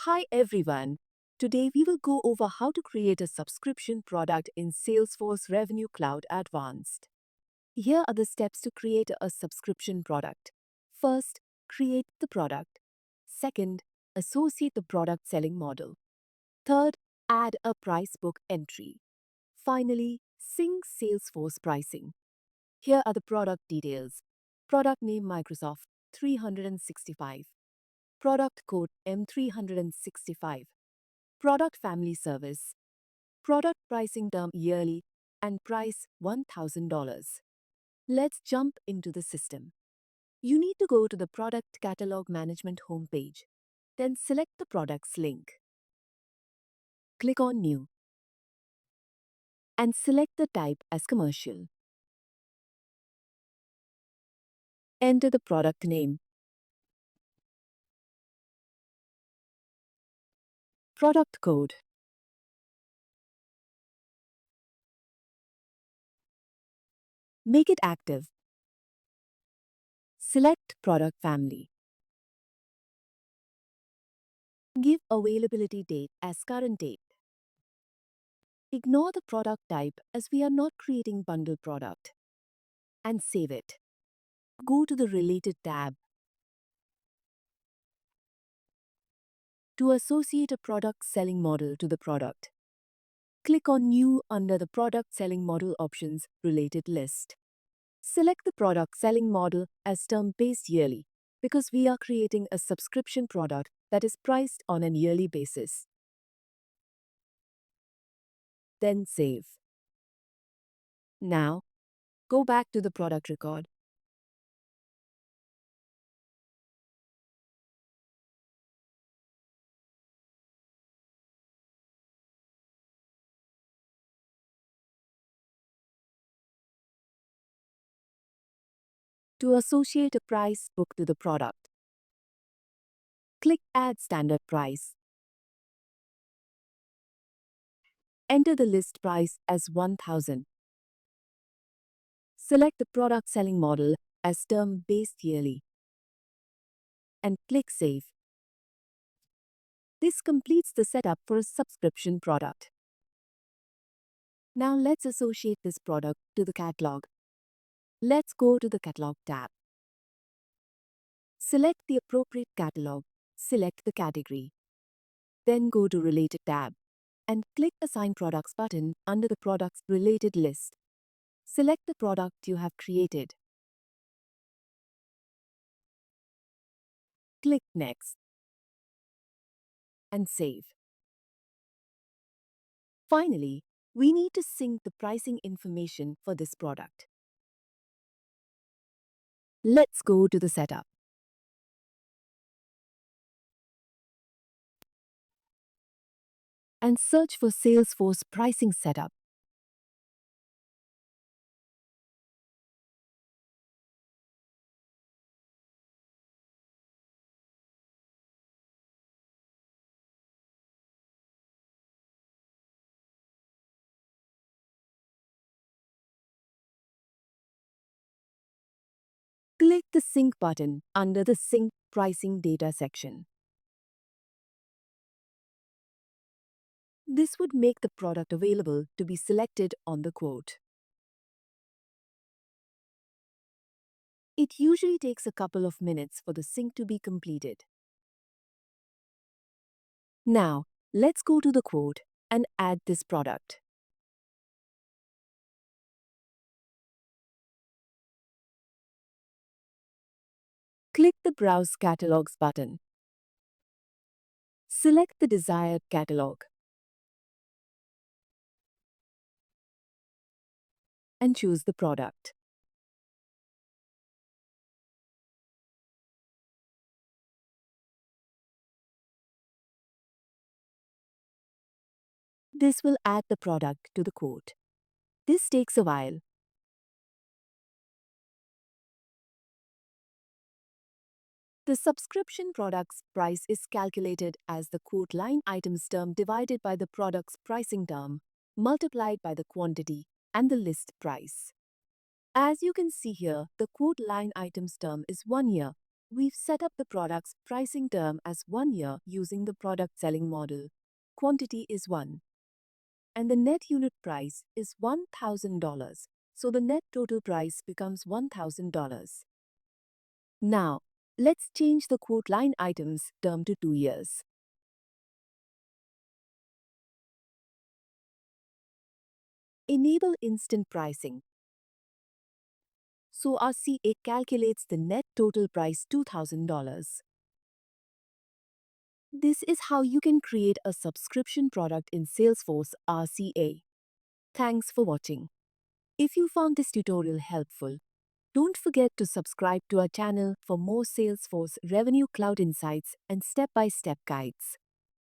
Hi everyone. Today we will go over how to create a subscription product in Salesforce Revenue Cloud Advanced. Here are the steps to create a subscription product. First, create the product. Second, associate the product selling model. Third, add a price book entry. Finally, sync Salesforce pricing. Here are the product details. Product name Microsoft 365. Product code M365. Product family service. Product pricing term yearly and price $1,000. Let's jump into the system. You need to go to the Product Catalog Management homepage. Then select the products link. Click on New and select the type as commercial. Enter the product name. Product code. Make it active. Select product family. Give availability date as current date. Ignore the product type as we are not creating bundle product. And save it. Go to the Related tab. To associate a product selling model to the product, click on New under the Product Selling Model Options Related list. Select the product selling model as term-based yearly because we are creating a subscription product that is priced on an yearly basis. Then save. Now, go back to the product record. To associate a price book to the product, click Add Standard Price. Enter the list price as 1,000. Select the product selling model as term-based yearly and click Save. This completes the setup for a subscription product. Now let's associate this product to the catalog. Let's go to the Catalog tab. Select the appropriate catalog. Select the category. Then go to Related tab and click Assign Products button under the Products Related list. Select the product you have created. Click Next and save. Finally, we need to sync the pricing information for this product. Let's go to the setup. And search for Salesforce Pricing Setup. Click the Sync button under the Sync Pricing Data section. This would make the product available to be selected on the quote. It usually takes a couple of minutes for the sync to be completed. Now, let's go to the quote and add this product. Click the Browse Catalogs button. Select the desired catalog and choose the product. This will add the product to the quote. This takes a while. The subscription product's price is calculated as the quote line items term divided by the product's pricing term, multiplied by the quantity and the list price. As you can see here, the quote line items term is 1 year We've set up the product's pricing term as 1 year using the product selling model. Quantity is 1. And the net unit price is $1,000. So the net total price becomes $1,000. Now, let's change the quote line items term to 2 years. Enable instant pricing. So RCA calculates the net total price $2,000. This is how you can create a subscription product in Salesforce RCA. Thanks for watching. If you found this tutorial helpful, don't forget to subscribe to our channel for more Salesforce Revenue Cloud insights and step-by-step guides.